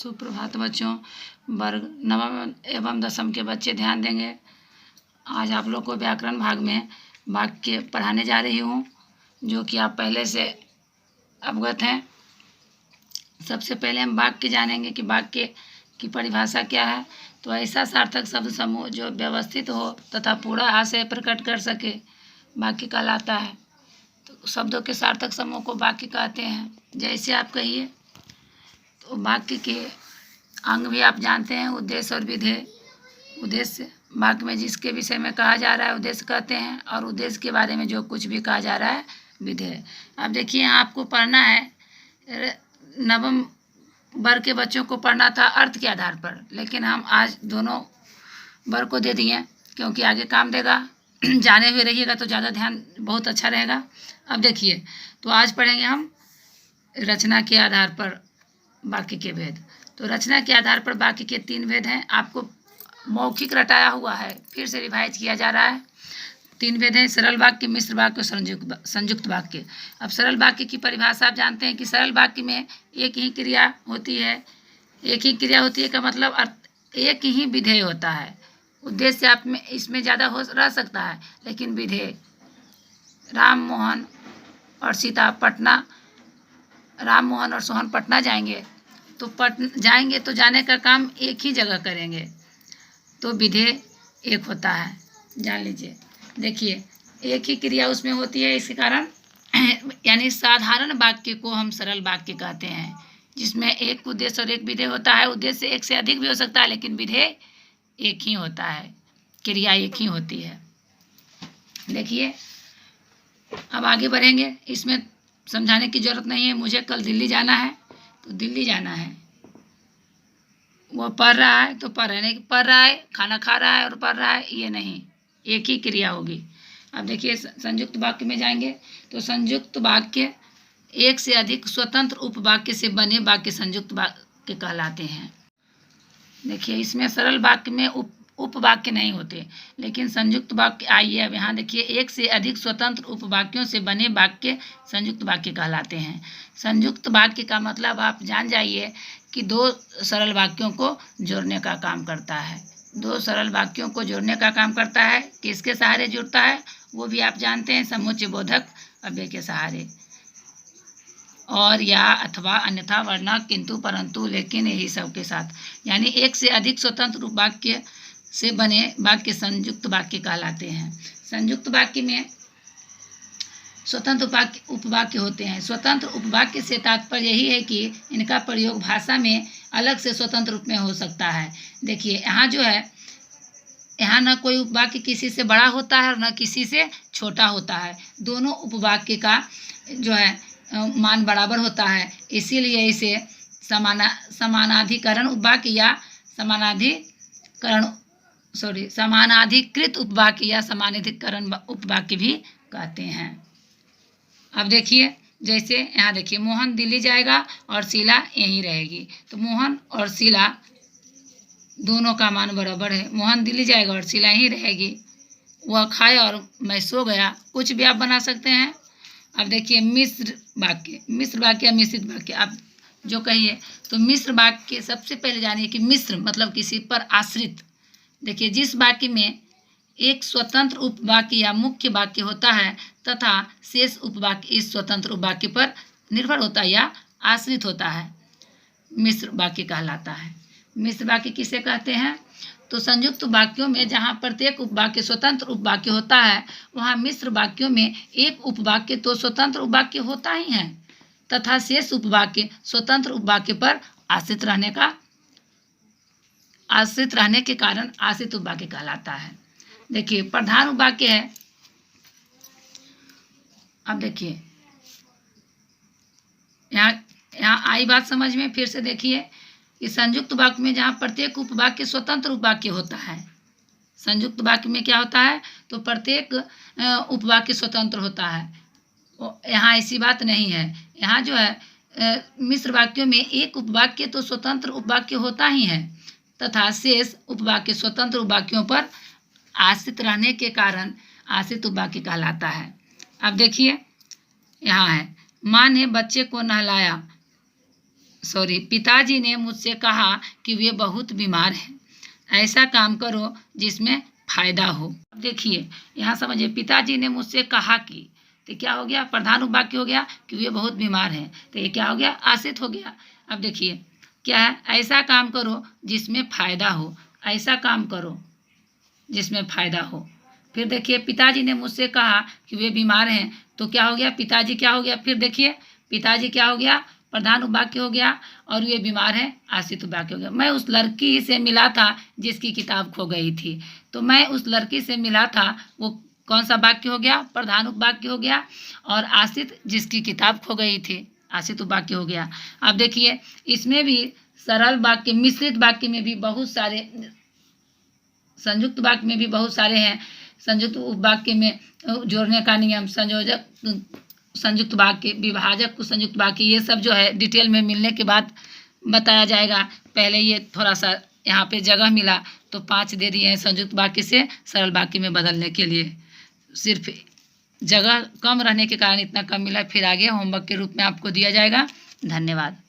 सुप्रभात बच्चों। वर्ग नवम एवं दसम के बच्चे ध्यान देंगे। आज आप लोग को व्याकरण भाग में वाक्य पढ़ाने जा रही हूँ, जो कि आप पहले से अवगत हैं। सबसे पहले हम वाक्य जानेंगे कि वाक्य की परिभाषा क्या है। तो ऐसा सार्थक शब्द समूह जो व्यवस्थित हो तथा पूरा आशय प्रकट कर सके वाक्य कहलाता है। तो शब्दों के सार्थक समूह को वाक्य कहते हैं। जैसे आप कहिए, तो वाक्य के अंग भी आप जानते हैं, उद्देश्य और विधेय। उद्देश्य वाक्य में जिसके विषय में कहा जा रहा है उद्देश्य कहते हैं, और उद्देश्य के बारे में जो कुछ भी कहा जा रहा है विधेय। अब देखिए, यहाँ आपको पढ़ना है, नवम वर्ग के बच्चों को पढ़ना था अर्थ के आधार पर, लेकिन हम आज दोनों वर्ग को दे दिए क्योंकि आगे काम देगा। जाने हुए रहिएगा तो ज़्यादा ध्यान बहुत अच्छा रहेगा। अब देखिए, तो आज पढ़ेंगे हम रचना के आधार पर वाक्य के भेद। तो रचना के आधार पर वाक्य के 3 भेद हैं। आपको मौखिक रटाया हुआ है, फिर से रिवाइज किया जा रहा है। 3 भेद हैं: सरल वाक्य, मिश्र वाक्य और संयुक्त वाक्य। अब सरल वाक्य की परिभाषा आप जानते हैं कि सरल वाक्य में एक ही क्रिया होती है। एक ही क्रिया होती है का मतलब एक ही विधेय होता है। उद्देश्य आप में इसमें ज़्यादा हो रह सकता है, लेकिन विधेय राम मोहन और सीता पटना, राम मोहन और सोहन पटना जाएंगे, तो जाने का काम एक ही जगह करेंगे, तो विधेय एक होता है। जान लीजिए। देखिए, एक ही क्रिया उसमें होती है, इसके कारण यानी साधारण वाक्य को हम सरल वाक्य कहते हैं, जिसमें एक उद्देश्य और एक विधेय होता है। उद्देश्य एक से अधिक भी हो सकता है, लेकिन विधेय एक ही होता है, क्रिया एक ही होती है। देखिए, अब आगे बढ़ेंगे। इसमें समझाने की ज़रूरत नहीं है। मुझे कल दिल्ली जाना है, तो दिल्ली जाना है। वो पढ़ रहा है तो पढ़ रहा है, खाना खा रहा है और पढ़ रहा है, ये नहीं, एक ही क्रिया होगी। अब देखिए, संयुक्त वाक्य में जाएंगे, तो संयुक्त वाक्य एक से अधिक स्वतंत्र उपवाक्य से बने वाक्य संयुक्त वाक्य कहलाते हैं। देखिए, इसमें सरल वाक्य में उपवाक्य नहीं होते, लेकिन संयुक्त वाक्य, आइए अब यहाँ देखिए, एक से अधिक स्वतंत्र उपवाक्यों से बने वाक्य संयुक्त वाक्य कहलाते हैं। संयुक्त वाक्य का मतलब आप जान जाइए कि 2 सरल वाक्यों को जोड़ने का काम करता है। 2 सरल वाक्यों को जोड़ने का काम करता है। किसके सहारे जुड़ता है वो भी आप जानते हैं, समुच्चय बोधक अव्यय के सहारे। और या अथवा अन्यथा वरना किंतु परंतु लेकिन यही सब के साथ, यानी एक से अधिक स्वतंत्र उपवाक्य से बने वाक्य संयुक्त वाक्य कहलाते हैं। संयुक्त वाक्य में स्वतंत्र उपवाक्य होते हैं। स्वतंत्र उपवाक्य से तात्पर्य यही है कि इनका प्रयोग भाषा में अलग से स्वतंत्र रूप में हो सकता है। देखिए, यहाँ जो है, यहाँ न कोई उपवाक्य किसी से बड़ा होता है और न किसी से छोटा होता है। दोनों उपवाक्य का जो है मान बराबर होता है, इसीलिए इसे समानाधिकरण उपवाक्य या समानाधिकृत उपवाक्य या समानाधिकरण उपवाक्य भी कहते हैं। अब देखिए, जैसे यहाँ देखिए, मोहन दिल्ली जाएगा और शीला यहीं रहेगी, तो मोहन और शीला दोनों का मान बराबर है। मोहन दिल्ली जाएगा और शीला यहीं रहेगी। वह खाए और मैं सो गया, कुछ भी आप बना सकते हैं। अब देखिए, मिश्र वाक्य या मिश्रित वाक्य आप जो कहिए, तो मिश्र वाक्य सबसे पहले जानिए कि मिश्र मतलब किसी पर आश्रित। देखिए, जिस वाक्य में एक स्वतंत्र उपवाक्य या मुख्य वाक्य होता है तथा शेष उपवाक्य इस स्वतंत्र उपवाक्य पर निर्भर होता है या आश्रित होता है, मिश्र वाक्य कहलाता है। मिश्र वाक्य किसे कहते हैं? तो संयुक्त वाक्यों में जहाँ प्रत्येक उपवाक्य स्वतंत्र उपवाक्य होता है, वहाँ मिश्र वाक्यों में एक उपवाक्य तो स्वतंत्र उपवाक्य होता ही है तथा शेष उपवाक्य स्वतंत्र उपवाक्य पर आश्रित रहने के कारण आश्रित उपवाक्य कहलाता है। देखिए, प्रधान उपवाक्य है। अब देखिए, यहाँ आई बात समझ में। फिर से देखिए कि संयुक्त वाक्य में जहाँ प्रत्येक उपवाक्य स्वतंत्र उपवाक्य होता है, संयुक्त वाक्य में क्या होता है, तो प्रत्येक उपवाक्य स्वतंत्र होता है। यहाँ ऐसी बात नहीं है। यहाँ जो है मिश्र वाक्यों में एक उपवाक्य तो स्वतंत्र उपवाक्य होता ही है तथा शेष उपवाक्य स्वतंत्र उपवाक्यों पर आश्रित रहने के कारण आश्रित उपवाक्य कहलाता है। अब देखिए, यहाँ है, माँ ने बच्चे को नहलाया, पिताजी ने मुझसे कहा कि वे बहुत बीमार हैं, ऐसा काम करो जिसमें फ़ायदा हो। अब देखिए यहाँ समझिए, पिताजी ने मुझसे कहा कि, तो क्या हो गया, प्रधान उपवाक्य हो गया कि वे बहुत बीमार हैं, तो ये क्या हो गया, आश्रित हो गया। अब देखिए क्या है, ऐसा काम करो जिसमें फ़ायदा हो, ऐसा काम करो जिसमें फ़ायदा हो। फिर देखिए पिताजी ने मुझसे कहा कि वे बीमार हैं, तो क्या हो गया, पिताजी क्या हो गया, फिर देखिए पिताजी क्या हो गया, प्रधान उपवाक्य हो गया, और वे बीमार हैं आश्रित उपवाक्य हो गया। मैं उस लड़की से मिला था जिसकी किताब खो गई थी, तो मैं उस लड़की से मिला था, वो कौन सा वाक्य हो गया, प्रधान उपवाक्य हो गया, और आश्रित जिसकी किताब खो गई थी, आश्रित उपवाक्य हो गया। अब देखिए इसमें भी सरल वाक्य, मिश्रित वाक्य में भी बहुत सारे, संयुक्त वाक्य में भी बहुत सारे हैं। संयुक्त वाक्य में जोड़ने का नियम, संयोजक, संयुक्त वाक्य, विभाजक को संयुक्त वाक्य, ये सब जो है डिटेल में मिलने के बाद बताया जाएगा। पहले ये थोड़ा सा यहाँ पे जगह मिला तो 5 दे दिए हैं संयुक्त वाक्य से सरल वाक्य में बदलने के लिए, सिर्फ जगह कम रहने के कारण इतना कम मिला। फिर आगे होमवर्क के रूप में आपको दिया जाएगा। धन्यवाद।